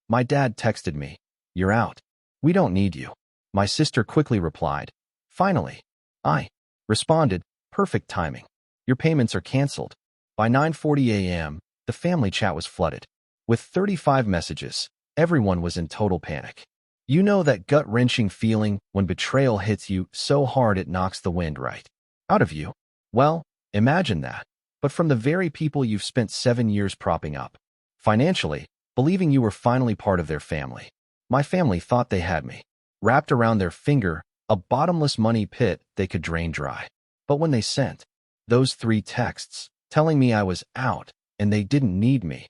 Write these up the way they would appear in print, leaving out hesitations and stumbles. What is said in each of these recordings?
My dad texted me, "You're out. We don't need you." My sister quickly replied, "Finally." I responded, "Perfect timing. Your payments are canceled." By 9:40 a.m., the family chat was flooded. With 35 messages, everyone was in total panic. You know that gut-wrenching feeling when betrayal hits you so hard it knocks the wind right out of you? Well, imagine that, but from the very people you've spent 7 years propping up. Financially, believing you were finally part of their family. My family thought they had me, wrapped around their finger, a bottomless money pit they could drain dry. But when they sent those 3 texts telling me I was out and they didn't need me,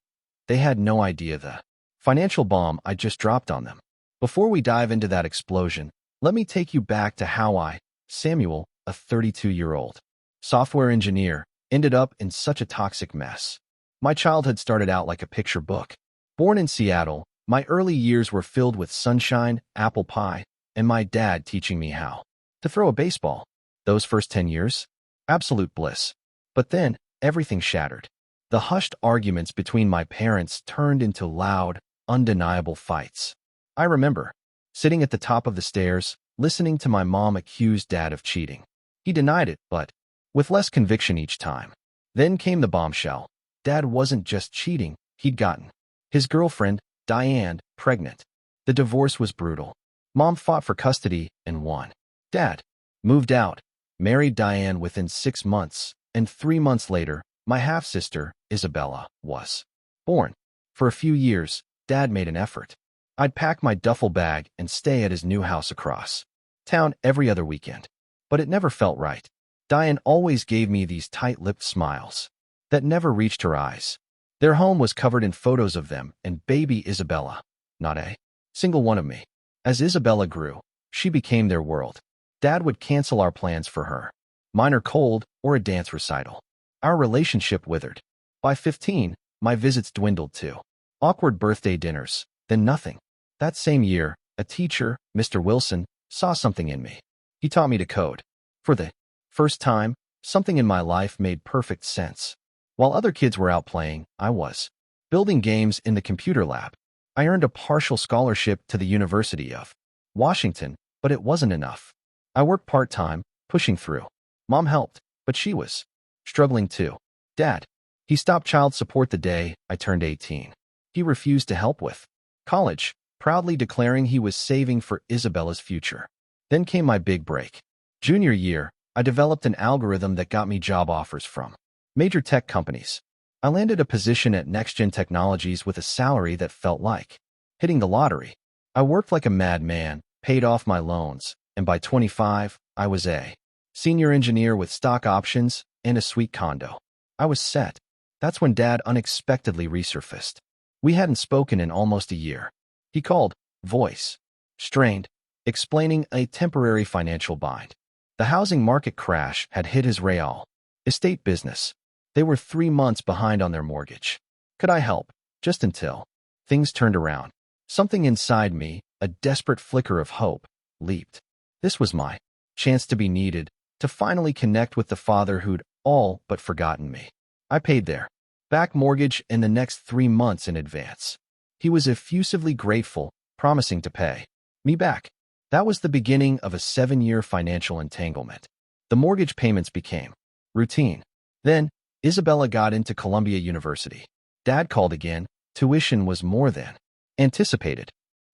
they had no idea the financial bomb I just dropped on them. Before we dive into that explosion, let me take you back to how Samuel, a 32-year-old software engineer, ended up in such a toxic mess. My childhood started out like a picture book. Born in Seattle, my early years were filled with sunshine, apple pie, and my dad teaching me how to throw a baseball. Those first 10 years? Absolute bliss. But then, everything shattered. The hushed arguments between my parents turned into loud, undeniable fights. I remember sitting at the top of the stairs, listening to my mom accuse Dad of cheating. He denied it, but with less conviction each time. Then came the bombshell. Dad wasn't just cheating, he'd gotten his girlfriend, Diane, pregnant. The divorce was brutal. Mom fought for custody and won. Dad moved out, married Diane within 6 months, and 3 months later, my half-sister, Isabella, was born. For a few years, Dad made an effort. I'd pack my duffel bag and stay at his new house across town every other weekend. But it never felt right. Diane always gave me these tight-lipped smiles that never reached her eyes. Their home was covered in photos of them and baby Isabella, not a single one of me. As Isabella grew, she became their world. Dad would cancel our plans for her, minor cold or a dance recital. Our relationship withered. By 15, my visits dwindled to awkward birthday dinners, then nothing. That same year, a teacher, Mr. Wilson, saw something in me. He taught me to code. For the first time, something in my life made perfect sense. While other kids were out playing, I was building games in the computer lab. I earned a partial scholarship to the University of Washington, but it wasn't enough. I worked part-time, pushing through. Mom helped, but she was struggling too. Dad, he stopped child support the day I turned 18. He refused to help with college, proudly declaring he was saving for Isabella's future. Then came my big break. Junior year, I developed an algorithm that got me job offers from major tech companies. I landed a position at NextGen Technologies with a salary that felt like hitting the lottery. I worked like a madman, paid off my loans, and by 25, I was a senior engineer with stock options and a sweet condo. I was set. That's when Dad unexpectedly resurfaced. We hadn't spoken in almost a year. He called, voice strained, explaining a temporary financial bind. The housing market crash had hit his real estate business. They were 3 months behind on their mortgage. Could I help? Just until things turned around. Something inside me, a desperate flicker of hope, leaped. This was my chance to be needed, to finally connect with the father who'd all but forgotten me. I paid their back mortgage in the next 3 months in advance. He was effusively grateful, promising to pay me back. That was the beginning of a 7-year financial entanglement. The mortgage payments became routine. Then, Isabella got into Columbia University. Dad called again. Tuition was more than anticipated.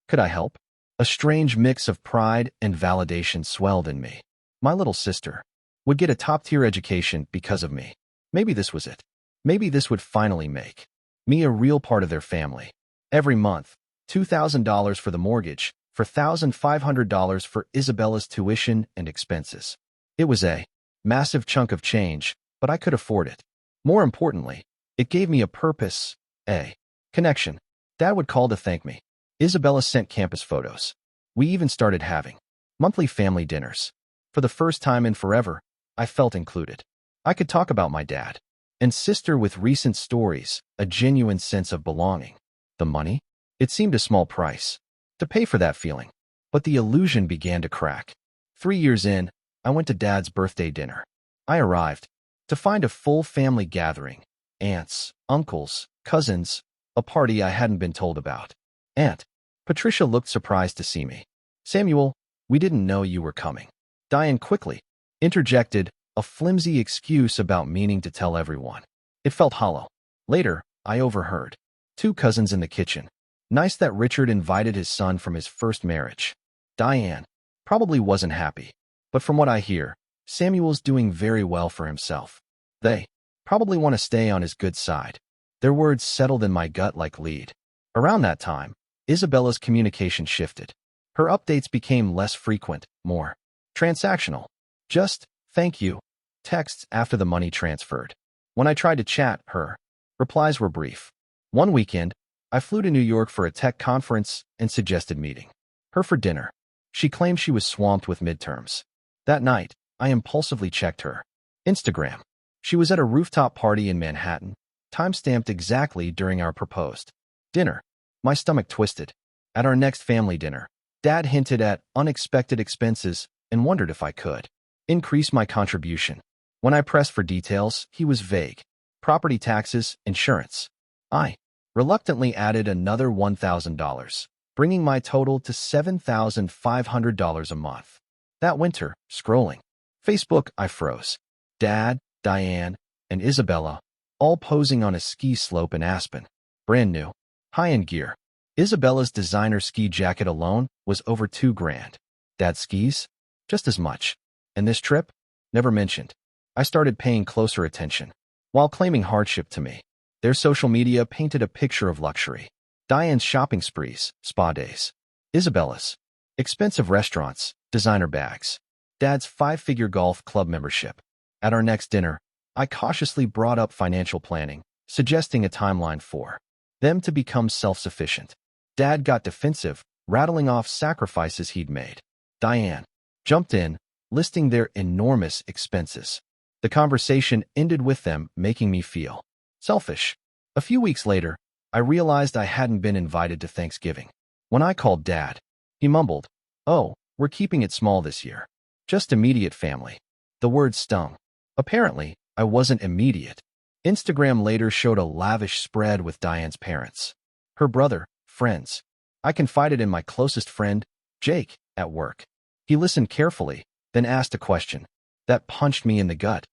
Could I help? A strange mix of pride and validation swelled in me. My little sister would get a top-tier education because of me. Maybe this was it. Maybe this would finally make me a real part of their family. Every month, $2,000 for the mortgage, $4,500 for Isabella's tuition and expenses. It was a massive chunk of change, but I could afford it. More importantly, it gave me a purpose, a connection. Dad would call to thank me. Isabella sent campus photos. We even started having monthly family dinners. For the first time in forever, I felt included. I could talk about my dad and sister with recent stories, a genuine sense of belonging. The money? It seemed a small price to pay for that feeling, but the illusion began to crack. 3 years in, I went to Dad's birthday dinner. I arrived to find a full family gathering, aunts, uncles, cousins, a party I hadn't been told about. Aunt Patricia looked surprised to see me. Samuel, we didn't know you were coming. Diane quickly interjected a flimsy excuse about meaning to tell everyone. It felt hollow. Later, I overheard. Two cousins in the kitchen. Nice that Richard invited his son from his first marriage. Diane probably wasn't happy, but from what I hear, Samuel's doing very well for himself. They probably want to stay on his good side. Their words settled in my gut like lead. Around that time, Isabella's communication shifted. Her updates became less frequent, more transactional. Just, thank you, texts after the money transferred. When I tried to chat, her replies were brief. One weekend, I flew to New York for a tech conference and suggested meeting her for dinner. She claimed she was swamped with midterms. That night, I impulsively checked her Instagram. She was at a rooftop party in Manhattan, time-stamped exactly during our proposed dinner. My stomach twisted. At our next family dinner, Dad hinted at unexpected expenses and wondered if I could increase my contribution. When I pressed for details, he was vague. Property taxes, insurance. I reluctantly added another $1,000, bringing my total to $7,500 a month. That winter, scrolling Facebook, I froze. Dad, Diane, and Isabella, all posing on a ski slope in Aspen. Brand new, high-end gear. Isabella's designer ski jacket alone was over $2,000. Dad's skis? Just as much. And this trip? Never mentioned. I started paying closer attention. While claiming hardship to me, their social media painted a picture of luxury. Diane's shopping sprees, spa days. Isabella's expensive restaurants, designer bags. Dad's 5-figure golf club membership. At our next dinner, I cautiously brought up financial planning, suggesting a timeline for them to become self-sufficient. Dad got defensive, rattling off sacrifices he'd made. Diane jumped in, listing their enormous expenses. The conversation ended with them making me feel selfish. A few weeks later, I realized I hadn't been invited to Thanksgiving. When I called Dad, he mumbled, "Oh, we're keeping it small this year. Just immediate family." The word stung. Apparently, I wasn't immediate. Instagram later showed a lavish spread with Diane's parents, her brother, friends. I confided in my closest friend, Jake, at work. He listened carefully, then asked a question that punched me in the gut.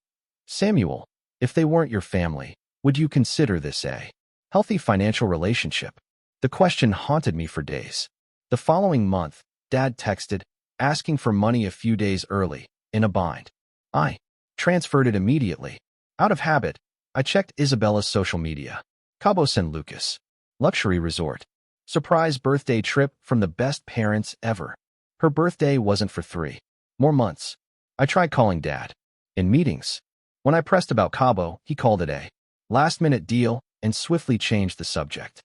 Samuel, if they weren't your family, would you consider this a healthy financial relationship? The question haunted me for days. The following month, Dad texted, asking for money a few days early, in a bind. I transferred it immediately. Out of habit, I checked Isabella's social media. Cabo San Lucas. Luxury resort. Surprise birthday trip from the best parents ever. Her birthday wasn't for 3 more months. I tried calling Dad. In meetings. When I pressed about Cabo, he called it a last-minute deal and swiftly changed the subject.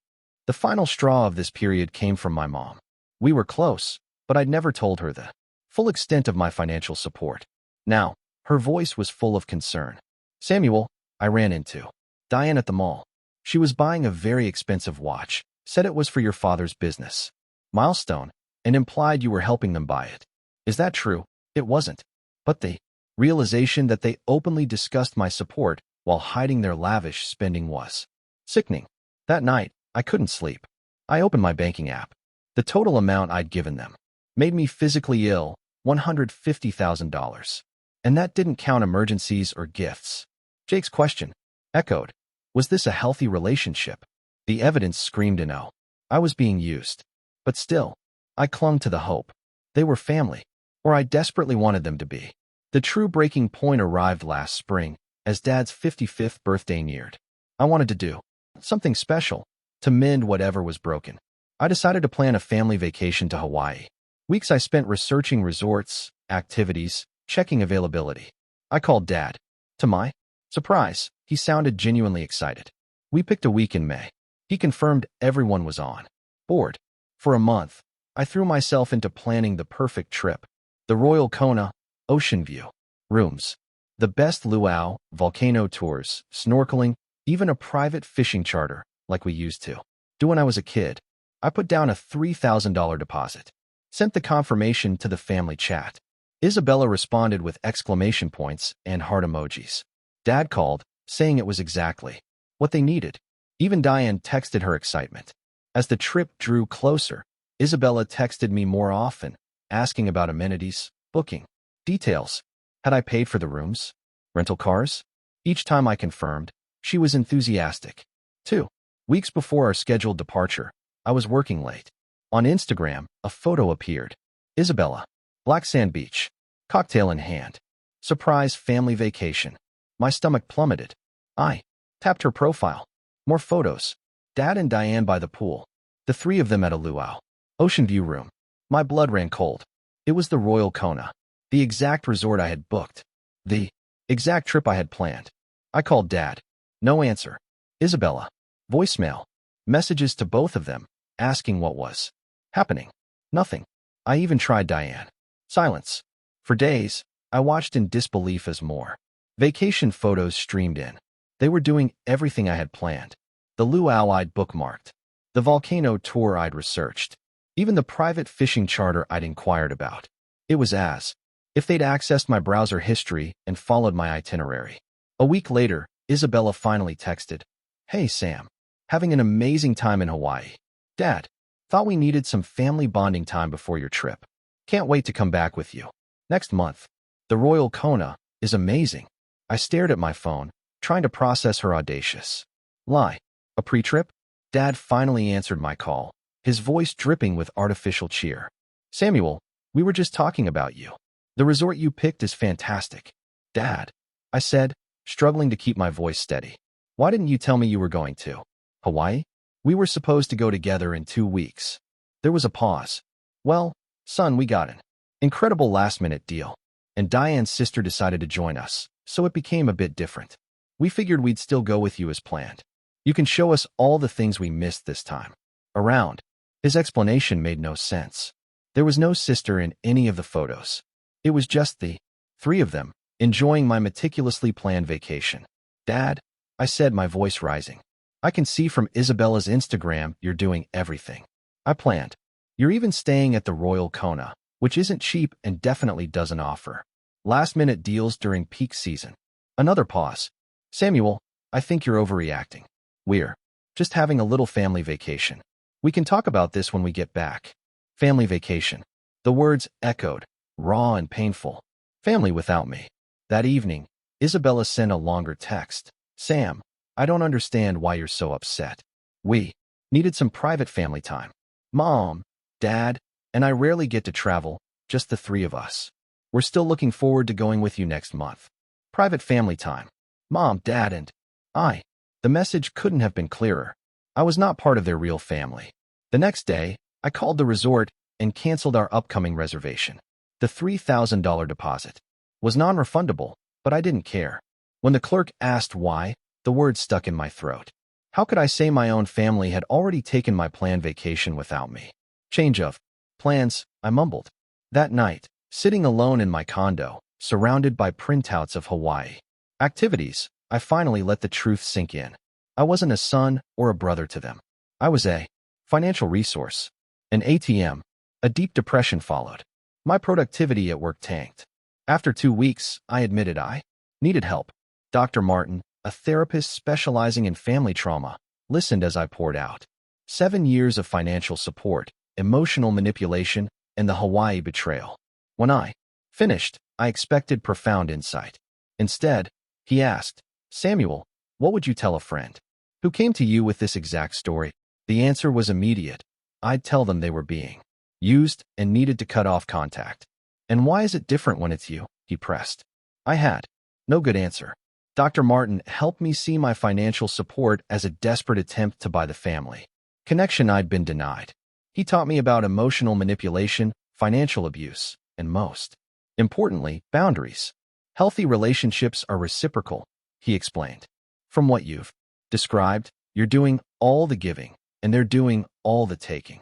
The final straw of this period came from my mom. We were close, but I'd never told her the full extent of my financial support. Now, her voice was full of concern. Samuel, I ran into Diane at the mall. She was buying a very expensive watch, said it was for your father's business milestone, and implied you were helping them buy it. Is that true? It wasn't. But the realization that they openly discussed my support while hiding their lavish spending was sickening. That night, I couldn't sleep. I opened my banking app. The total amount I'd given them made me physically ill, $150,000. And that didn't count emergencies or gifts. Jake's question echoed. Was this a healthy relationship? The evidence screamed a no. I was being used. But still, I clung to the hope. They were family, or I desperately wanted them to be. The true breaking point arrived last spring, as Dad's 55th birthday neared. I wanted to do something special, to mend whatever was broken. I decided to plan a family vacation to Hawaii. Weeks I spent researching resorts, activities, checking availability. I called Dad. To my surprise, he sounded genuinely excited. We picked a week in May. He confirmed everyone was on board. For a month, I threw myself into planning the perfect trip. The Royal Kona, ocean view, rooms, the best luau, volcano tours, snorkeling, even a private fishing charter, like we used to do when I was a kid. I put down a $3,000 deposit. Sent the confirmation to the family chat. Isabella responded with exclamation points and heart emojis. Dad called, saying it was exactly what they needed. Even Diane texted her excitement. As the trip drew closer, Isabella texted me more often, asking about amenities, booking, details. Had I paid for the rooms? Rental cars? Each time I confirmed, she was enthusiastic. 2 weeks before our scheduled departure, I was working late. On Instagram, a photo appeared. Isabella, Black Sand Beach, cocktail in hand. Surprise family vacation. My stomach plummeted. I tapped her profile. More photos. Dad and Diane by the pool. The three of them at a luau. Ocean view room. My blood ran cold. It was the Royal Kona. The exact resort I had booked. The exact trip I had planned. I called Dad. No answer. Isabella. Voicemail. Messages to both of them, asking what was happening. Nothing. I even tried Diane. Silence. For days, I watched in disbelief as more vacation photos streamed in. They were doing everything I had planned. The luau I'd bookmarked. The volcano tour I'd researched. Even the private fishing charter I'd inquired about. It was as if they'd accessed my browser history and followed my itinerary. A week later, Isabella finally texted, "Hey Sam, having an amazing time in Hawaii. Dad, thought we needed some family bonding time before your trip. Can't wait to come back with you. Next month. The Royal Kona is amazing." I stared at my phone, trying to process her audacious lie. A pre-trip? Dad finally answered my call, his voice dripping with artificial cheer. "Samuel, we were just talking about you. The resort you picked is fantastic." "Dad," I said, struggling to keep my voice steady. "Why didn't you tell me you were going to Hawaii? We were supposed to go together in 2 weeks." There was a pause. "Well, son, we got an incredible last-minute deal, and Diane's sister decided to join us, so it became a bit different. We figured we'd still go with you as planned. You can show us all the things we missed this time around." His explanation made no sense. There was no sister in any of the photos. It was just the three of them, enjoying my meticulously planned vacation. "Dad," I said, my voice rising, "I can see from Isabella's Instagram you're doing everything I planned. You're even staying at the Royal Kona, which isn't cheap and definitely doesn't offer last-minute deals during peak season." Another pause. "Samuel, I think you're overreacting. We're just having a little family vacation. We can talk about this when we get back." Family vacation. The words echoed, raw and painful. Family without me. That evening, Isabella sent a longer text. "Sam, I don't understand why you're so upset. We needed some private family time. Mom, Dad, and I rarely get to travel, just the three of us. We're still looking forward to going with you next month. Private family time. Mom, Dad, and I." The message couldn't have been clearer. I was not part of their real family. The next day, I called the resort and canceled our upcoming reservation. The $3,000 deposit was non-refundable, but I didn't care. When the clerk asked why, the words stuck in my throat. How could I say my own family had already taken my planned vacation without me? "Change of plans," I mumbled. That night, sitting alone in my condo, surrounded by printouts of Hawaii activities, I finally let the truth sink in. I wasn't a son or a brother to them. I was a financial resource, an ATM. A deep depression followed. My productivity at work tanked. After 2 weeks, I admitted I needed help. Dr. Martin, a therapist specializing in family trauma, listened as I poured out. 7 years of financial support, emotional manipulation, and the Hawaii betrayal. When I finished, I expected profound insight. Instead, he asked, "Samuel, what would you tell a friend who came to you with this exact story?" The answer was immediate. I'd tell them they were being used and needed to cut off contact. "And why is it different when it's you?" he pressed. I had no good answer. Dr. Martin helped me see my financial support as a desperate attempt to buy the family connection I'd been denied. He taught me about emotional manipulation, financial abuse, and most importantly, boundaries. Healthy relationships are reciprocal, he explained. From what you've described, you're doing all the giving, and they're doing all the taking.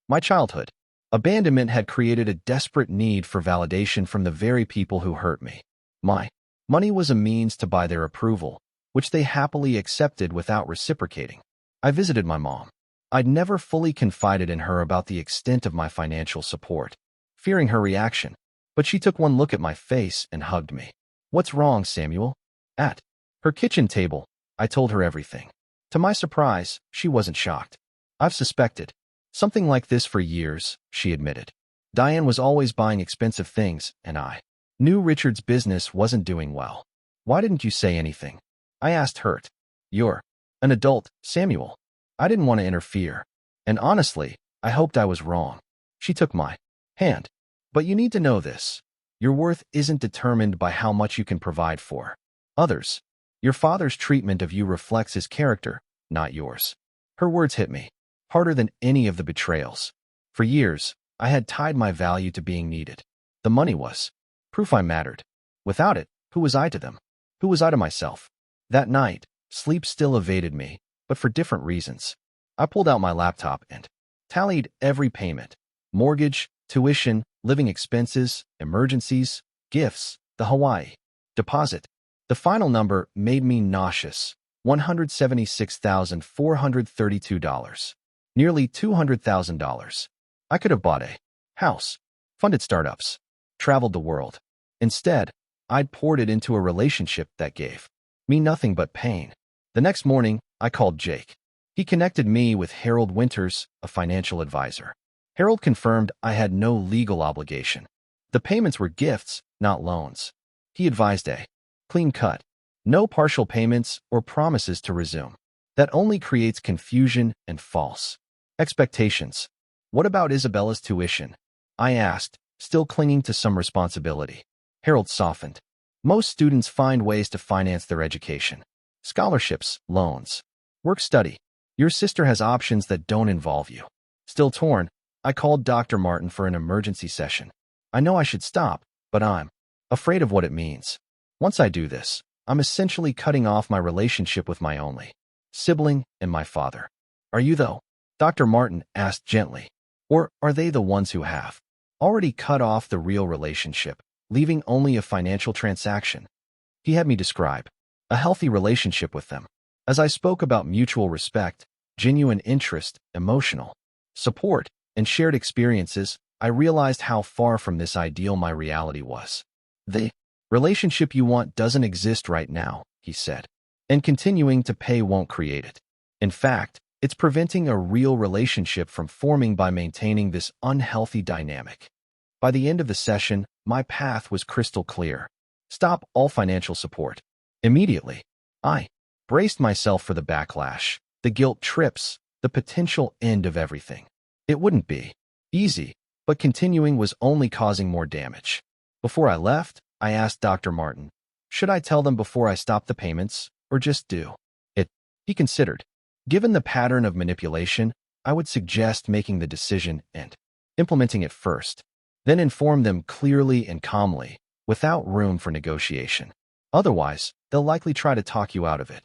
My childhood abandonment had created a desperate need for validation from the very people who hurt me. My money was a means to buy their approval, which they happily accepted without reciprocating. I visited my mom. I'd never fully confided in her about the extent of my financial support, fearing her reaction, but she took one look at my face and hugged me. "What's wrong, Samuel?" At her kitchen table, I told her everything. To my surprise, she wasn't shocked. I've suspected something like this for years, she admitted. Diane was always buying expensive things, and I knew Richard's business wasn't doing well. Why didn't you say anything? I asked, hurt. You're an adult, Samuel. I didn't want to interfere. And honestly, I hoped I was wrong. She took my hand. But you need to know this. Your worth isn't determined by how much you can provide for others. Your father's treatment of you reflects his character, not yours. Her words hit me harder than any of the betrayals. For years, I had tied my value to being needed. The money was proof I mattered. Without it, who was I to them? Who was I to myself? That night, sleep still evaded me, but for different reasons. I pulled out my laptop and tallied every payment: mortgage, tuition, living expenses, emergencies, gifts, the Hawaii deposit. The final number made me nauseous: $176,432. Nearly $200,000. I could have bought a house, funded startups, traveled the world. Instead, I'd poured it into a relationship that gave me nothing but pain. The next morning, I called Jake. He connected me with Harold Winters, a financial advisor. Harold confirmed I had no legal obligation. The payments were gifts, not loans. He advised a clean cut, no partial payments or promises to resume. That only creates confusion and false expectations. What about Isabella's tuition? I asked, still clinging to some responsibility. Harold softened. Most students find ways to finance their education: scholarships, loans, work-study. Your sister has options that don't involve you. Still torn, I called Dr. Martin for an emergency session. I know I should stop, but I'm afraid of what it means. Once I do this, I'm essentially cutting off my relationship with my only sibling and my father. Are you, though? Dr. Martin asked gently. Or are they the ones who have already cut off the real relationship, leaving only a financial transaction? He had me describe a healthy relationship with them. As I spoke about mutual respect, genuine interest, emotional support, and shared experiences, I realized how far from this ideal my reality was. The relationship you want doesn't exist right now, he said, and continuing to pay won't create it. In fact, it's preventing a real relationship from forming by maintaining this unhealthy dynamic. By the end of the session, my path was crystal clear. Stop all financial support. Immediately, I braced myself for the backlash, the guilt trips, the potential end of everything. It wouldn't be easy, but continuing was only causing more damage. Before I left, I asked Dr. Martin, should I tell them before I stop the payments, or just do it? He considered. Given the pattern of manipulation, I would suggest making the decision and implementing it first, then inform them clearly and calmly, without room for negotiation. Otherwise, they'll likely try to talk you out of it.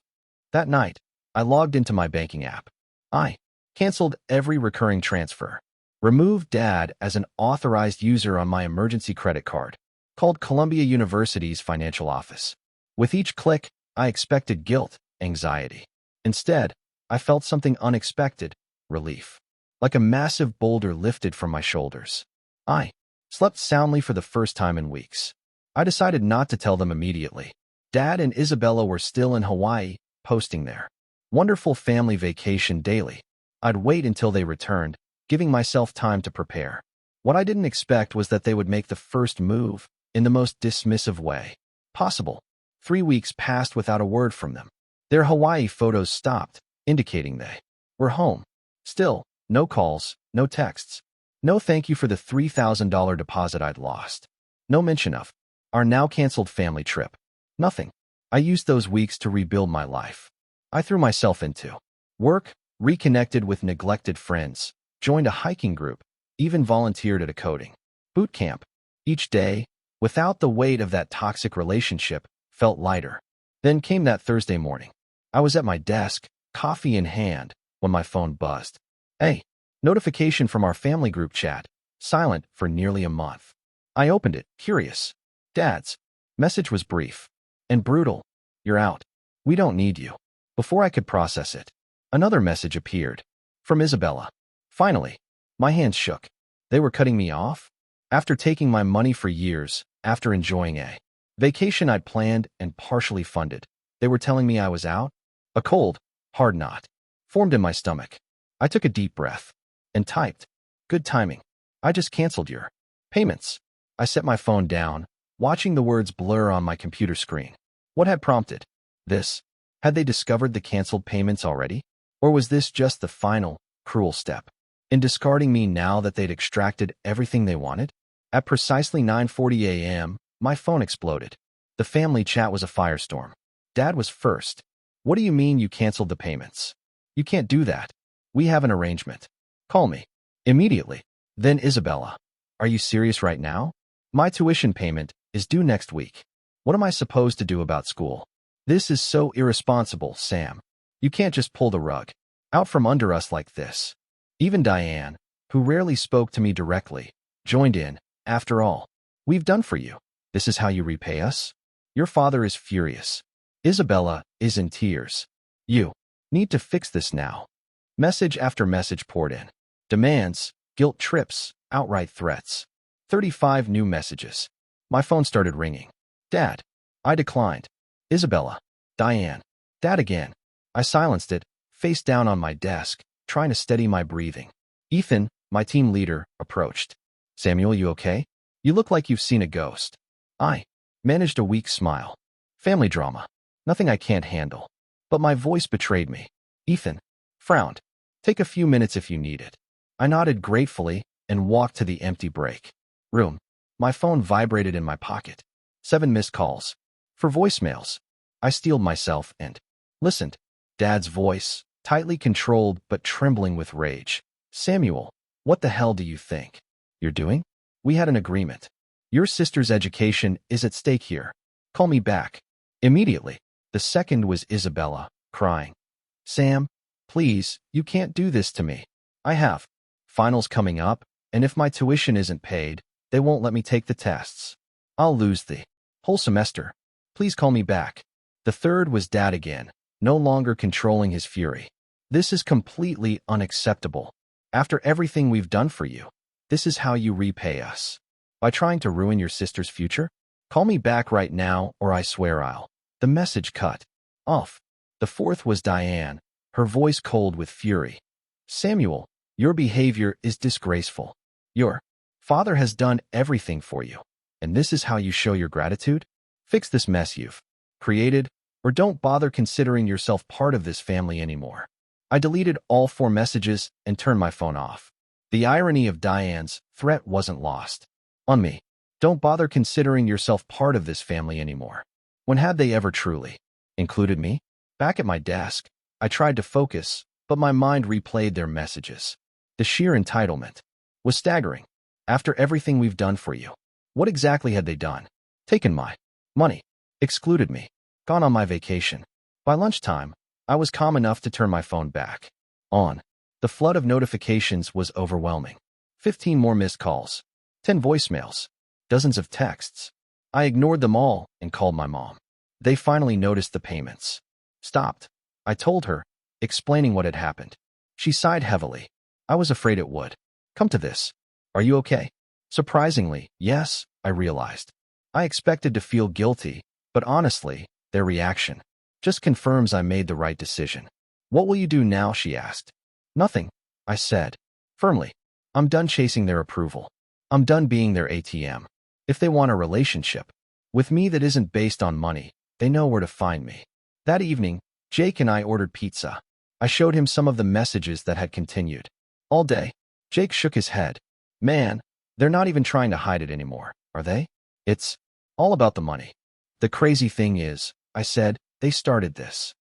That night, I logged into my banking app. I canceled every recurring transfer, removed Dad as an authorized user on my emergency credit card, called Columbia University's financial office. With each click, I expected guilt, anxiety. Instead, I felt something unexpected: relief. Like a massive boulder lifted from my shoulders. I slept soundly for the first time in weeks. I decided not to tell them immediately. Dad and Isabella were still in Hawaii, posting their wonderful family vacation daily. I'd wait until they returned, giving myself time to prepare. What I didn't expect was that they would make the first move in the most dismissive way possible. 3 weeks passed without a word from them. Their Hawaii photos stopped, indicating they were home. Still, no calls, no texts. No thank you for the $3,000 deposit I'd lost. No mention of our now canceled family trip. Nothing. I used those weeks to rebuild my life. I threw myself into work, reconnected with neglected friends, joined a hiking group, even volunteered at a coding boot camp. Each day, without the weight of that toxic relationship, felt lighter. Then came that Thursday morning. I was at my desk, coffee in hand, when my phone buzzed. A notification from our family group chat, silent for nearly a month. I opened it, curious. Dad's message was brief and brutal. You're out. We don't need you. Before I could process it, another message appeared. From Isabella. Finally, my hands shook. They were cutting me off? After taking my money for years, after enjoying a vacation I'd planned and partially funded, they were telling me I was out? A cold, hard knot formed in my stomach. I took a deep breath and typed, "Good timing. I just canceled your payments." I set my phone down, watching the words blur on my computer screen. What had prompted this? Had they discovered the canceled payments already? Or was this just the final, cruel step in discarding me now that they'd extracted everything they wanted? At precisely 9:40 a.m., my phone exploded. The family chat was a firestorm. Dad was first. "What do you mean you canceled the payments? You can't do that. We have an arrangement. Call me immediately." Then Isabella, "Are you serious right now? My tuition payment is due next week. What am I supposed to do about school? This is so irresponsible, Sam. You can't just pull the rug out from under us like this." Even Diane, who rarely spoke to me directly, joined in. "After all we've done for you, this is how you repay us? Your father is furious." Isabella is in tears. "You need to fix this now." Message after message poured in. Demands, guilt trips, outright threats. 35 new messages. My phone started ringing. "Dad." I declined. "Isabella." "Diane." "Dad again." I silenced it, face down on my desk, trying to steady my breathing. Ethan, my team leader, approached. "Samuel, you okay? You look like you've seen a ghost." I managed a weak smile. "Family drama. Nothing I can't handle." But my voice betrayed me. Ethan frowned. "Take a few minutes if you need it." I nodded gratefully and walked to the empty break room. My phone vibrated in my pocket. 7 missed calls. For voicemails. I steeled myself and listened. Dad's voice, tightly controlled but trembling with rage. "Samuel, what the hell do you think you're doing? We had an agreement. Your sister's education is at stake here. Call me back immediately." The second was Isabella, crying. "Sam, please, you can't do this to me. I have finals coming up, and if my tuition isn't paid, they won't let me take the tests. I'll lose the whole semester. Please call me back." The third was Dad again, no longer controlling his fury. "This is completely unacceptable. After everything we've done for you, this is how you repay us. By trying to ruin your sister's future? Call me back right now or I swear I'll." The message cut off. The fourth was Diane, her voice cold with fury. "Samuel, your behavior is disgraceful. Your father has done everything for you, and this is how you show your gratitude? Fix this mess you've created, or don't bother considering yourself part of this family anymore." I deleted all 4 messages and turned my phone off. The irony of Diane's threat wasn't lost on me. Don't bother considering yourself part of this family anymore. When had they ever truly included me? Back at my desk, I tried to focus, but my mind replayed their messages. The sheer entitlement was staggering. After everything we've done for you, what exactly had they done? Taken my money, excluded me, gone on my vacation. By lunchtime, I was calm enough to turn my phone back on. The flood of notifications was overwhelming. 15 more missed calls, 10 voicemails, dozens of texts. I ignored them all and called my mom. They finally noticed the payments stopped. I told her, explaining what had happened. She sighed heavily. "I was afraid it would come to this. Are you okay?" Surprisingly, yes, I realized. I expected to feel guilty, but honestly, their reaction just confirms I made the right decision. "What will you do now?" she asked. "Nothing," I said firmly. "I'm done chasing their approval. I'm done being their ATM. If they want a relationship with me that isn't based on money, they know where to find me." That evening, Jake and I ordered pizza. I showed him some of the messages that had continued all day. Jake shook his head. "Man, they're not even trying to hide it anymore, are they? It's all about the money." "The crazy thing is," I said, "they started this.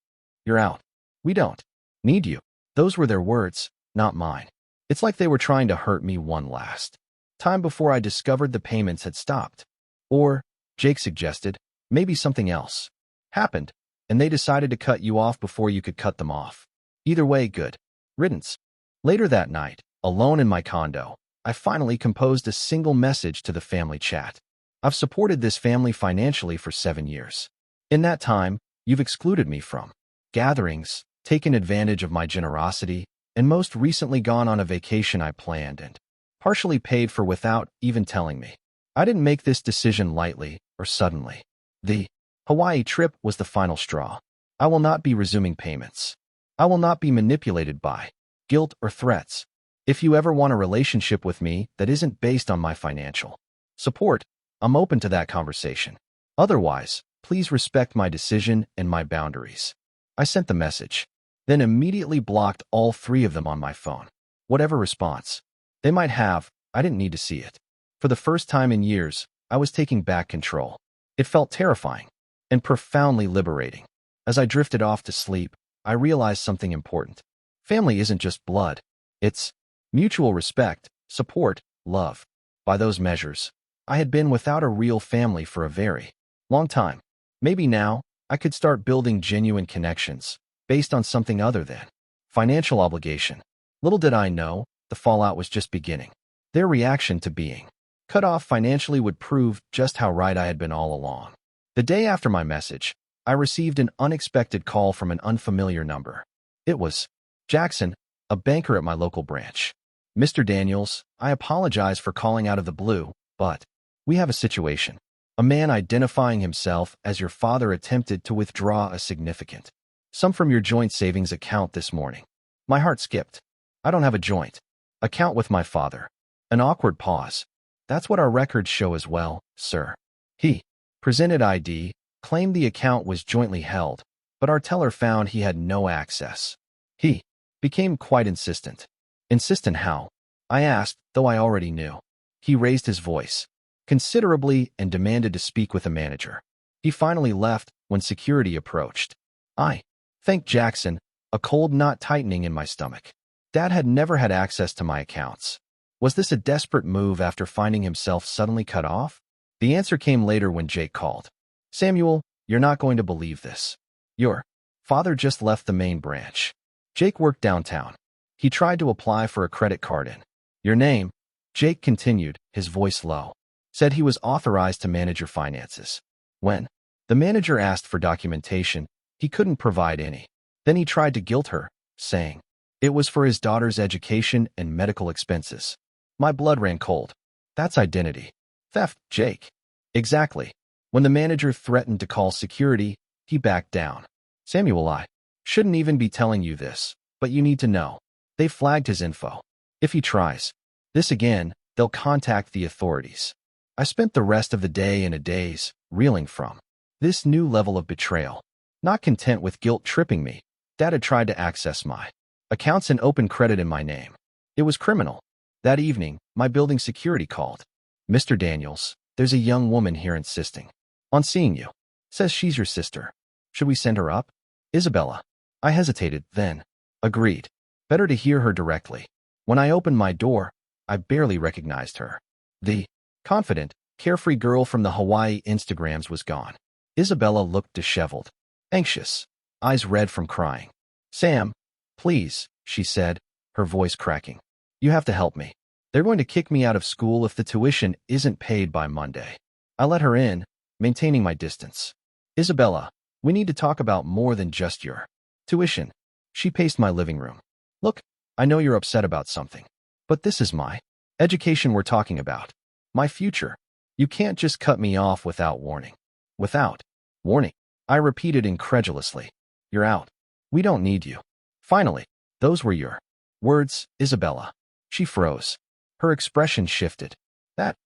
You're out. We don't need you." Those were their words, not mine. It's like they were trying to hurt me one last time before I discovered the payments had stopped. Or, Jake suggested, maybe something else happened, and they decided to cut you off before you could cut them off. Either way, good riddance. Later that night, alone in my condo, I finally composed a single message to the family chat. "I've supported this family financially for 7 years. In that time, you've excluded me from gatherings, taken advantage of my generosity, and most recently gone on a vacation I planned and partially paid for without even telling me. I didn't make this decision lightly or suddenly. The Hawaii trip was the final straw. I will not be resuming payments. I will not be manipulated by guilt, or threats. If you ever want a relationship with me that isn't based on my financial support, I'm open to that conversation. Otherwise, please respect my decision and my boundaries. I sent the message, then immediately blocked all 3 of them on my phone. Whatever response they might have, I didn't need to see it. For the first time in years, I was taking back control. It felt terrifying and profoundly liberating. As I drifted off to sleep, I realized something important. Family isn't just blood. It's mutual respect, support, love. By those measures, I had been without a real family for a very long time. Maybe now, I could start building genuine connections based on something other than financial obligation. Little did I know, the fallout was just beginning. Their reaction to being cut off financially would prove just how right I had been all along. The day after my message, I received an unexpected call from an unfamiliar number. It was Jackson, a banker at my local branch. Mr. Daniels, I apologize for calling out of the blue, but we have a situation. A man identifying himself as your father attempted to withdraw a significant sum from your joint savings account this morning. My heart skipped. I don't have a joint account with my father. An awkward pause. That's what our records show as well, sir. He presented ID, claimed the account was jointly held, but our teller found he had no access. He became quite insistent. Insistent how? I asked, though I already knew. He raised his voice considerably and demanded to speak with a manager. He finally left when security approached. I thanked Jackson, a cold knot tightening in my stomach. Dad had never had access to my accounts. Was this a desperate move after finding himself suddenly cut off? The answer came later when Jake called. Samuel, you're not going to believe this. Your father just left the main branch. Jake worked downtown. He tried to apply for a credit card in your name. Jake continued, his voice low. Said he was authorized to manage your finances. When the manager asked for documentation, he couldn't provide any. Then he tried to guilt her, saying it was for his daughter's education and medical expenses. My blood ran cold. That's identity theft, Jake. Exactly. When the manager threatened to call security, he backed down. Samuel, I shouldn't even be telling you this, but you need to know. They flagged his info. If he tries this again, they'll contact the authorities. I spent the rest of the day in a daze, reeling from this new level of betrayal. Not content with guilt tripping me, Dad had tried to access my accounts and open credit in my name. It was criminal. That evening, my building security called. Mr. Daniels, there's a young woman here insisting on seeing you. Says she's your sister. Should we send her up? Isabella. I hesitated, then agreed. Better to hear her directly. When I opened my door, I barely recognized her. The confident, carefree girl from the Hawaii Instagrams was gone. Isabella looked disheveled, anxious, eyes red from crying. Sam, please, she said, her voice cracking. You have to help me. They're going to kick me out of school if the tuition isn't paid by Monday. I let her in, maintaining my distance. Isabella, we need to talk about more than just your tuition. She paced my living room. Look, I know you're upset about something, but this is my education we're talking about. My future. You can't just cut me off without warning. Without warning, I repeated incredulously. You're out. We don't need you. Finally, those were your words, Isabella. She froze. Her expression shifted. That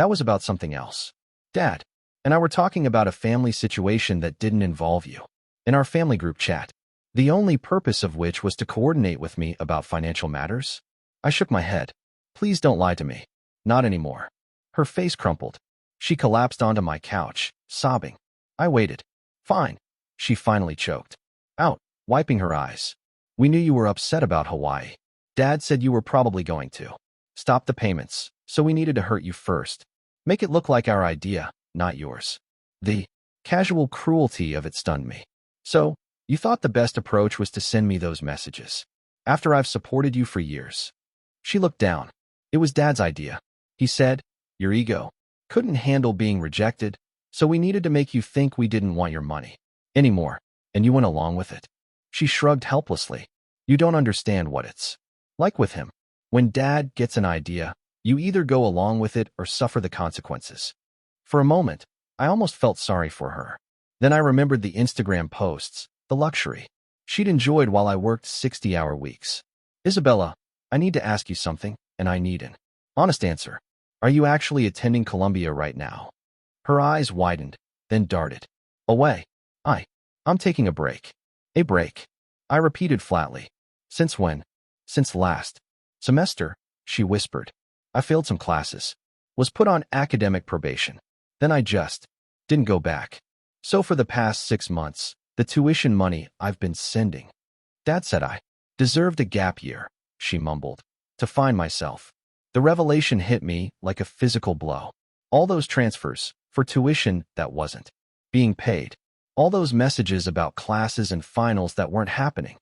was about something else. Dad and I were talking about a family situation that didn't involve you. In our family group chat, the only purpose of which was to coordinate with me about financial matters. I shook my head. Please don't lie to me. Not anymore. Her face crumpled. She collapsed onto my couch, sobbing. I waited. Fine. She finally choked out, wiping her eyes. We knew you were upset about Hawaii. Dad said you were probably going to stop the payments, so we needed to hurt you first. Make it look like our idea, not yours. The casual cruelty of it stunned me. So, you thought the best approach was to send me those messages, after I've supported you for years. She looked down. It was Dad's idea. He said, your ego couldn't handle being rejected, so we needed to make you think we didn't want your money anymore, and you went along with it. She shrugged helplessly. You don't understand what it's like with him. When Dad gets an idea, you either go along with it or suffer the consequences. For a moment, I almost felt sorry for her. Then I remembered the Instagram posts, the luxury she'd enjoyed while I worked 60-hour weeks. Isabella, I need to ask you something, and I need an honest answer. Are you actually attending Columbia right now? Her eyes widened, then darted away. I'm taking a break. A break. I repeated flatly. Since when? Since last semester, she whispered. I failed some classes. Was put on academic probation. Then I just didn't go back. So for the past 6 months, the tuition money I've been sending. Dad said I deserved a gap year, she mumbled, to find myself. The revelation hit me like a physical blow. All those transfers for tuition that wasn't being paid. All those messages about classes and finals that weren't happening.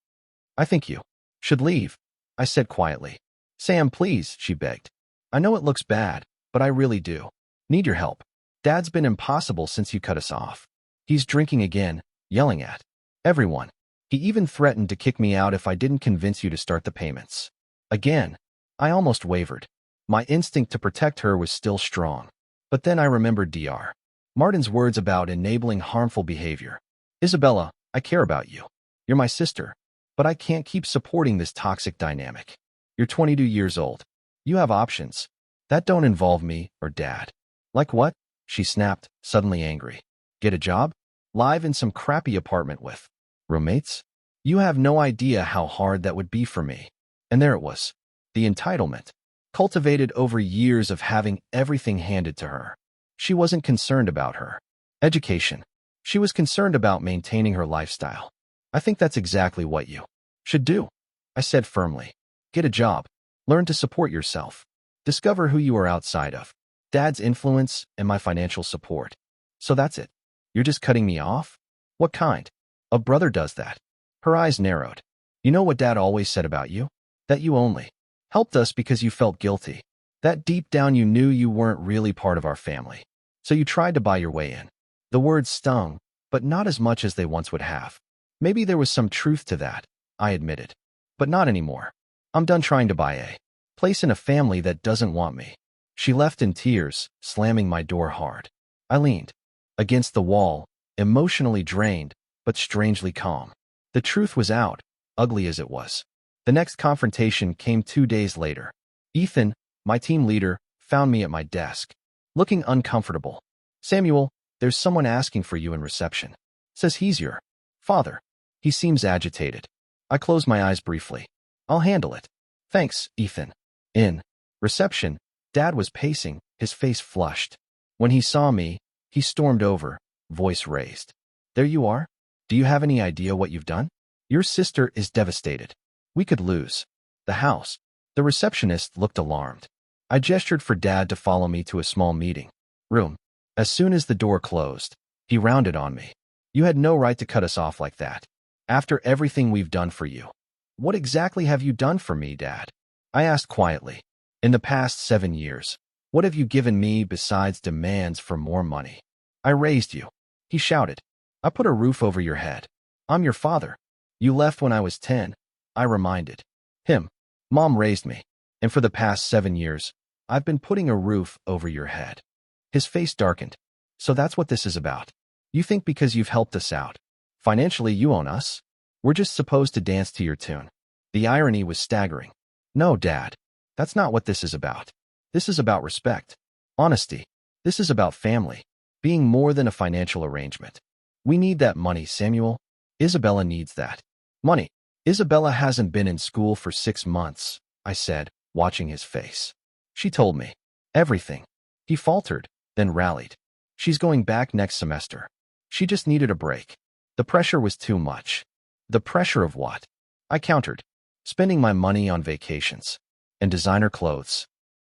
I think you should leave, I said quietly. Sam, please, she begged. I know it looks bad, but I really do need your help. Dad's been impossible since you cut us off. He's drinking again, yelling at everyone. He even threatened to kick me out if I didn't convince you to start the payments. Again, I almost wavered. My instinct to protect her was still strong. But then I remembered Dr. Martin's words about enabling harmful behavior. Isabella, I care about you. You're my sister. But I can't keep supporting this toxic dynamic. You're 22 years old. You have options. That don't involve me or Dad. Like what? She snapped, suddenly angry. Get a job? Live in some crappy apartment with roommates? You have no idea how hard that would be for me. And there it was. The entitlement. Cultivated over years of having everything handed to her. She wasn't concerned about her education. She was concerned about maintaining her lifestyle. I think that's exactly what you should do, I said firmly. Get a job. Learn to support yourself. Discover who you are outside of Dad's influence and my financial support. So that's it. You're just cutting me off? What kind? A brother does that. Her eyes narrowed. You know what Dad always said about you? That you only helped us because you felt guilty. That deep down you knew you weren't really part of our family. So you tried to buy your way in. The words stung, but not as much as they once would have. Maybe there was some truth to that, I admitted. But not anymore. I'm done trying to buy a place in a family that doesn't want me. She left in tears, slamming my door hard. I leaned against the wall, emotionally drained, but strangely calm. The truth was out, ugly as it was. The next confrontation came 2 days later. Ethan, my team leader, found me at my desk, looking uncomfortable. Samuel, there's someone asking for you in reception. Says he's your father. He seems agitated. I closed my eyes briefly. I'll handle it. Thanks, Ethan. In reception, Dad was pacing, his face flushed. When he saw me, he stormed over, voice raised. There you are? Do you have any idea what you've done? Your sister is devastated. We could lose the house. The receptionist looked alarmed. I gestured for Dad to follow me to a small meeting room. As soon as the door closed, he rounded on me. You had no right to cut us off like that. After everything we've done for you. What exactly have you done for me, Dad? I asked quietly. In the past 7 years, what have you given me besides demands for more money? I raised you. He shouted. I put a roof over your head. I'm your father. You left when I was 10. I reminded him. Mom raised me. And for the past 7 years, I've been putting a roof over your head. His face darkened. So that's what this is about. You think because you've helped us out, financially you own us? We're just supposed to dance to your tune. The irony was staggering. No, Dad. That's not what this is about. This is about respect. Honesty. This is about family. Being more than a financial arrangement. We need that money, Samuel. Isabella needs that money. Isabella hasn't been in school for 6 months, I said, watching his face. She told me everything. He faltered, then rallied. She's going back next semester. She just needed a break. The pressure was too much. The pressure of what? I countered. Spending my money on vacations and designer clothes.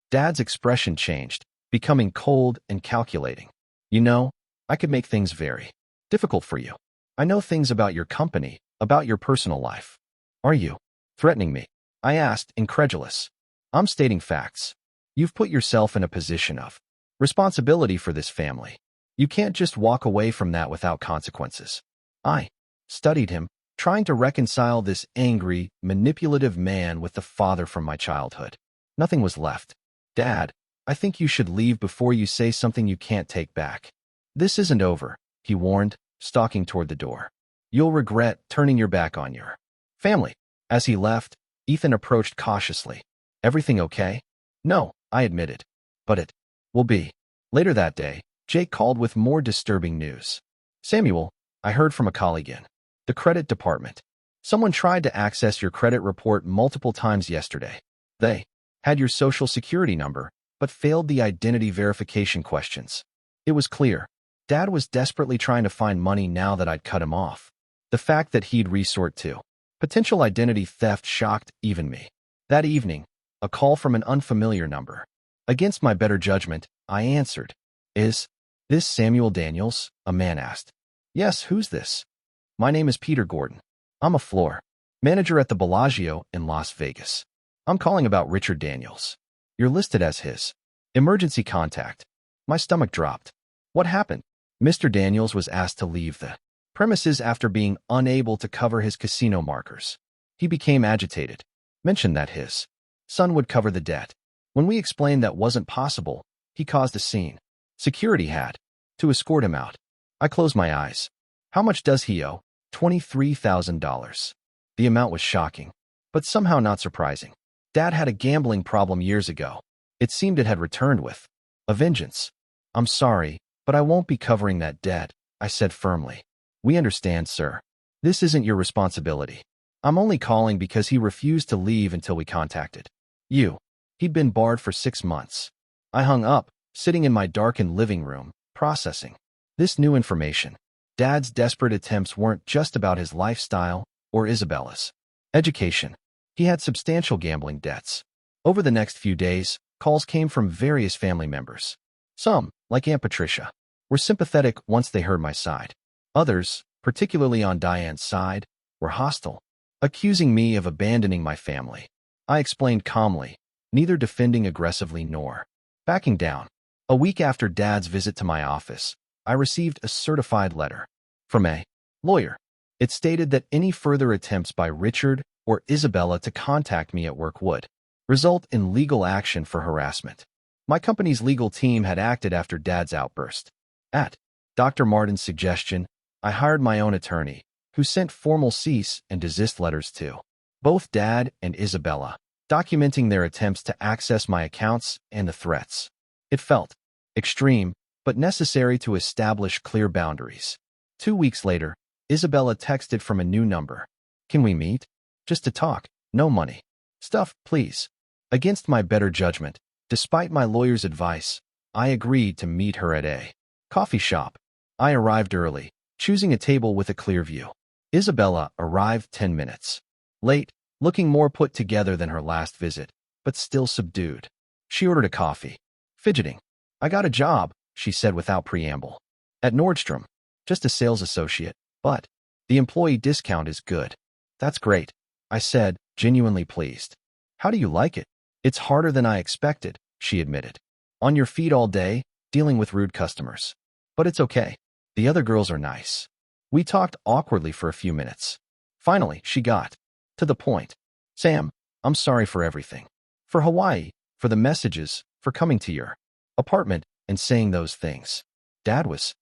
Dad's expression changed, becoming cold and calculating. You know, I could make things very difficult for you. I know things about your company, about your personal life. Are you threatening me? I asked, incredulous. I'm stating facts. You've put yourself in a position of responsibility for this family. You can't just walk away from that without consequences. I studied him, trying to reconcile this angry, manipulative man with the father from my childhood. Nothing was left. Dad, I think you should leave before you say something you can't take back. This isn't over, he warned, stalking toward the door. You'll regret turning your back on your family. As he left, Ethan approached cautiously. Everything okay? No, I admitted. But it will be. Later that day, Jake called with more disturbing news. Samuel, I heard from a colleague in the credit department. Someone tried to access your credit report multiple times yesterday. They had your social security number, but failed the identity verification questions. It was clear. Dad was desperately trying to find money now that I'd cut him off. The fact that he'd resort to potential identity theft shocked even me. That evening, a call from an unfamiliar number. Against my better judgment, I answered. Is this Samuel Daniels? A man asked. Yes, who's this? My name is Peter Gordon. I'm a floor manager at the Bellagio in Las Vegas. I'm calling about Richard Daniels. You're listed as his emergency contact. My stomach dropped. What happened? Mr. Daniels was asked to leave the premises after being unable to cover his casino markers. He became agitated, mentioned that his son would cover the debt. When we explained that wasn't possible, he caused a scene. Security had to escort him out. I closed my eyes. How much does he owe? $23,000. The amount was shocking, but somehow not surprising. Dad had a gambling problem years ago. It seemed it had returned with a vengeance. I'm sorry, but I won't be covering that debt, I said firmly. We understand, sir. This isn't your responsibility. I'm only calling because he refused to leave until we contacted you. He'd been barred for 6 months. I hung up, sitting in my darkened living room, processing this new information. Dad's desperate attempts weren't just about his lifestyle or Isabella's education. He had substantial gambling debts. Over the next few days, calls came from various family members. Some, like Aunt Patricia, were sympathetic once they heard my side. Others, particularly on Diane's side, were hostile, accusing me of abandoning my family. I explained calmly, neither defending aggressively nor backing down. A week after Dad's visit to my office, I received a certified letter from a lawyer. It stated that any further attempts by Richard or Isabella to contact me at work would result in legal action for harassment. My company's legal team had acted after Dad's outburst. At Dr. Martin's suggestion, I hired my own attorney, who sent formal cease and desist letters to both Dad and Isabella, documenting their attempts to access my accounts and the threats. It felt extreme, but necessary to establish clear boundaries. 2 weeks later, Isabella texted from a new number. Can we meet? Just to talk. No money. Stuff, please. Against my better judgment, despite my lawyer's advice, I agreed to meet her at a coffee shop. I arrived early, choosing a table with a clear view. Isabella arrived 10 minutes late, looking more put together than her last visit, but still subdued. She ordered a coffee. Fidgeting. I got a job, she said without preamble. At Nordstrom. Just a sales associate, but the employee discount is good. That's great, I said, genuinely pleased. How do you like it? It's harder than I expected, she admitted. On your feet all day, dealing with rude customers. But it's okay. The other girls are nice. We talked awkwardly for a few minutes. Finally, she got to the point. Sam, I'm sorry for everything. For Hawaii, for the messages, for coming to your apartment and saying those things. Dad was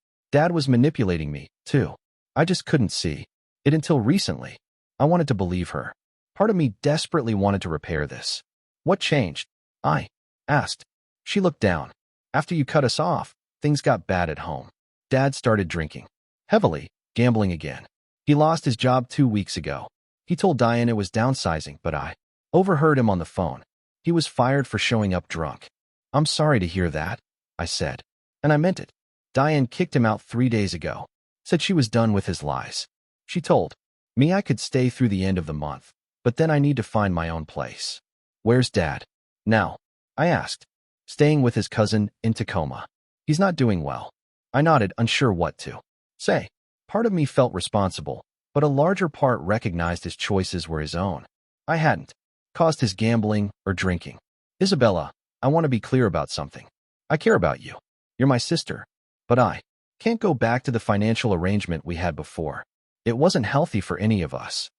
manipulating me, too. I just couldn't see it until recently. I wanted to believe her. Part of me desperately wanted to repair this. What changed? I asked. She looked down. After you cut us off, things got bad at home. Dad started drinking heavily, gambling again. He lost his job 2 weeks ago. He told Diane it was downsizing, but I overheard him on the phone. He was fired for showing up drunk. I'm sorry to hear that, I said. And I meant it. Diane kicked him out 3 days ago. Said she was done with his lies. She told me I could stay through the end of the month, but then I need to find my own place. Where's Dad now? I asked. Staying with his cousin in Tacoma. He's not doing well. I nodded, unsure what to say. Part of me felt responsible, but a larger part recognized his choices were his own. I hadn't caused his gambling or drinking. Isabella, I want to be clear about something. I care about you. You're my sister. But I can't go back to the financial arrangement we had before. It wasn't healthy for any of us.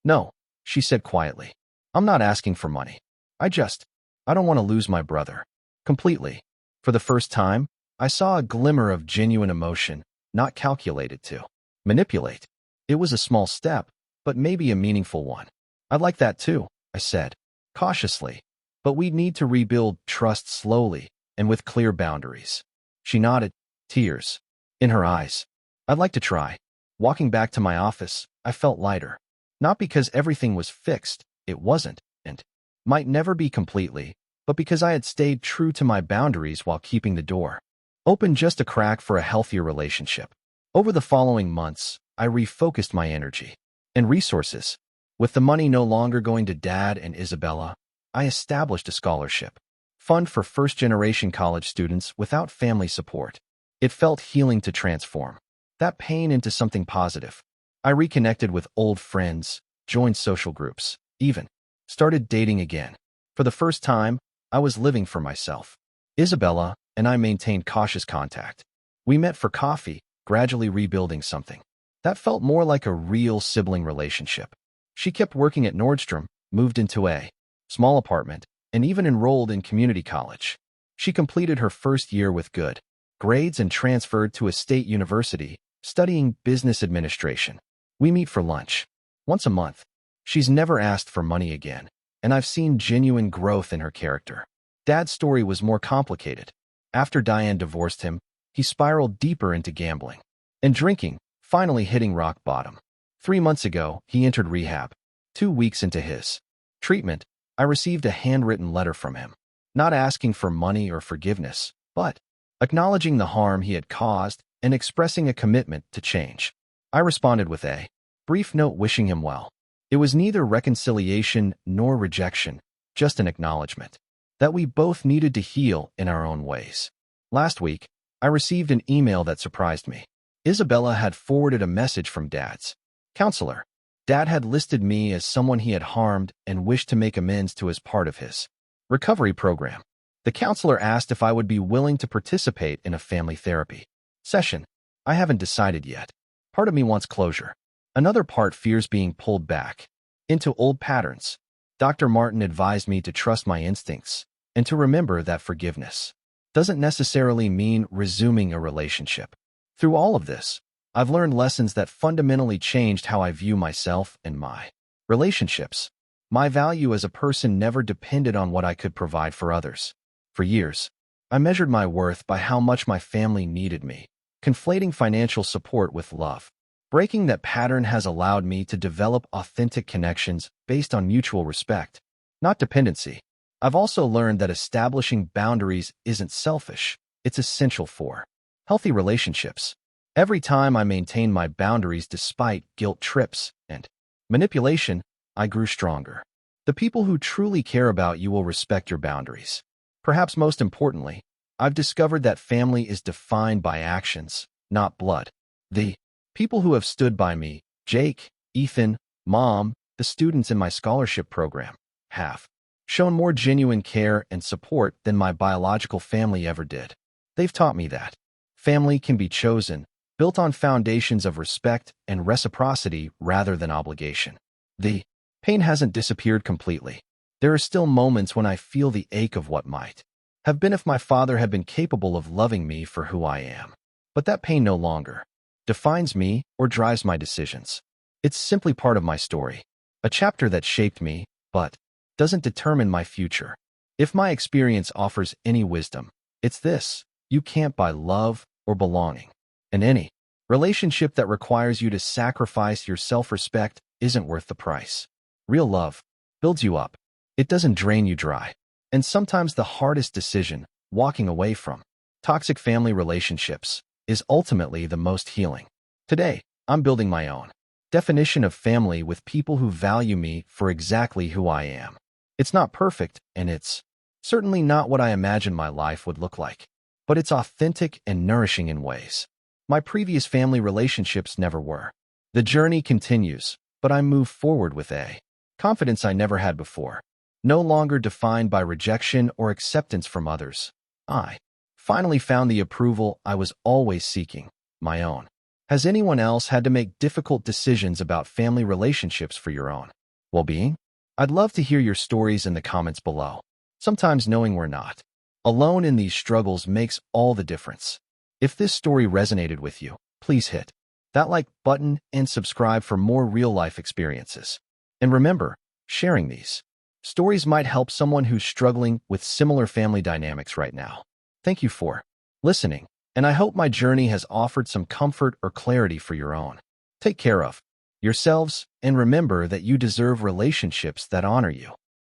No, she said quietly. I'm not asking for money. I don't want to lose my brother. Completely. For the first time, I saw a glimmer of genuine emotion, not calculated to manipulate. It was a small step, but maybe a meaningful one. I'd like that too, I said, cautiously. But we'd need to rebuild trust slowly and with clear boundaries. She nodded, tears in her eyes. I'd like to try. Walking back to my office, I felt lighter. Not because everything was fixed, it wasn't, and might never be completely, but because I had stayed true to my boundaries while keeping the door open just a crack for a healthier relationship. Over the following months, I refocused my energy and resources. With the money no longer going to Dad and Isabella, I established a scholarship fund for first-generation college students without family support. It felt healing to transform that pain into something positive. I reconnected with old friends, joined social groups, even started dating again. For the first time, I was living for myself. Isabella and I maintained cautious contact. We met for coffee, gradually rebuilding something that felt more like a real sibling relationship. She kept working at Nordstrom, moved into a small apartment, and even enrolled in community college. She completed her first year with good grades and transferred to a state university, studying business administration. We meet for lunch once a month. She's never asked for money again, and I've seen genuine growth in her character. Dad's story was more complicated. After Diane divorced him, he spiraled deeper into gambling and drinking, finally hitting rock bottom. 3 months ago, he entered rehab. 2 weeks into his treatment, I received a handwritten letter from him, not asking for money or forgiveness, but acknowledging the harm he had caused and expressing a commitment to change. I responded with a brief note wishing him well. It was neither reconciliation nor rejection, just an acknowledgement that we both needed to heal in our own ways. Last week, I received an email that surprised me. Isabella had forwarded a message from Dad's counselor. Dad had listed me as someone he had harmed and wished to make amends to as part of his recovery program. The counselor asked if I would be willing to participate in a family therapy session. I haven't decided yet. Part of me wants closure. Another part fears being pulled back into old patterns. Dr. Martin advised me to trust my instincts and to remember that forgiveness doesn't necessarily mean resuming a relationship. Through all of this, I've learned lessons that fundamentally changed how I view myself and my relationships. My value as a person never depended on what I could provide for others. For years, I measured my worth by how much my family needed me, conflating financial support with love. Breaking that pattern has allowed me to develop authentic connections based on mutual respect, not dependency. I've also learned that establishing boundaries isn't selfish, it's essential for healthy relationships. Every time I maintained my boundaries despite guilt trips and manipulation, I grew stronger. The people who truly care about you will respect your boundaries. Perhaps most importantly, I've discovered that family is defined by actions, not blood. The people who have stood by me, Jake, Ethan, Mom, the students in my scholarship program, have shown more genuine care and support than my biological family ever did. They've taught me that family can be chosen, built on foundations of respect and reciprocity rather than obligation. The pain hasn't disappeared completely. There are still moments when I feel the ache of what might have been if my father had been capable of loving me for who I am. But that pain no longer defines me or drives my decisions. It's simply part of my story, a chapter that shaped me, but doesn't determine my future. If my experience offers any wisdom, it's this: you can't buy love or belonging. And any relationship that requires you to sacrifice your self-respect isn't worth the price. Real love builds you up. It doesn't drain you dry. And sometimes the hardest decision, walking away from toxic family relationships, is ultimately the most healing. Today, I'm building my own definition of family with people who value me for exactly who I am. It's not perfect, and it's certainly not what I imagined my life would look like, but it's authentic and nourishing in ways my previous family relationships never were. The journey continues, but I move forward with a confidence I never had before, no longer defined by rejection or acceptance from others. I finally found the approval I was always seeking, my own. Has anyone else had to make difficult decisions about family relationships for your own well-being? I'd love to hear your stories in the comments below. Sometimes knowing we're not alone in these struggles makes all the difference. If this story resonated with you, please hit that like button and subscribe for more real-life experiences. And remember, Sharing these stories might help someone who's struggling with similar family dynamics right now. Thank you for listening, and I hope my journey has offered some comfort or clarity for your own. Take care of yourselves, and remember that you deserve relationships that honor you.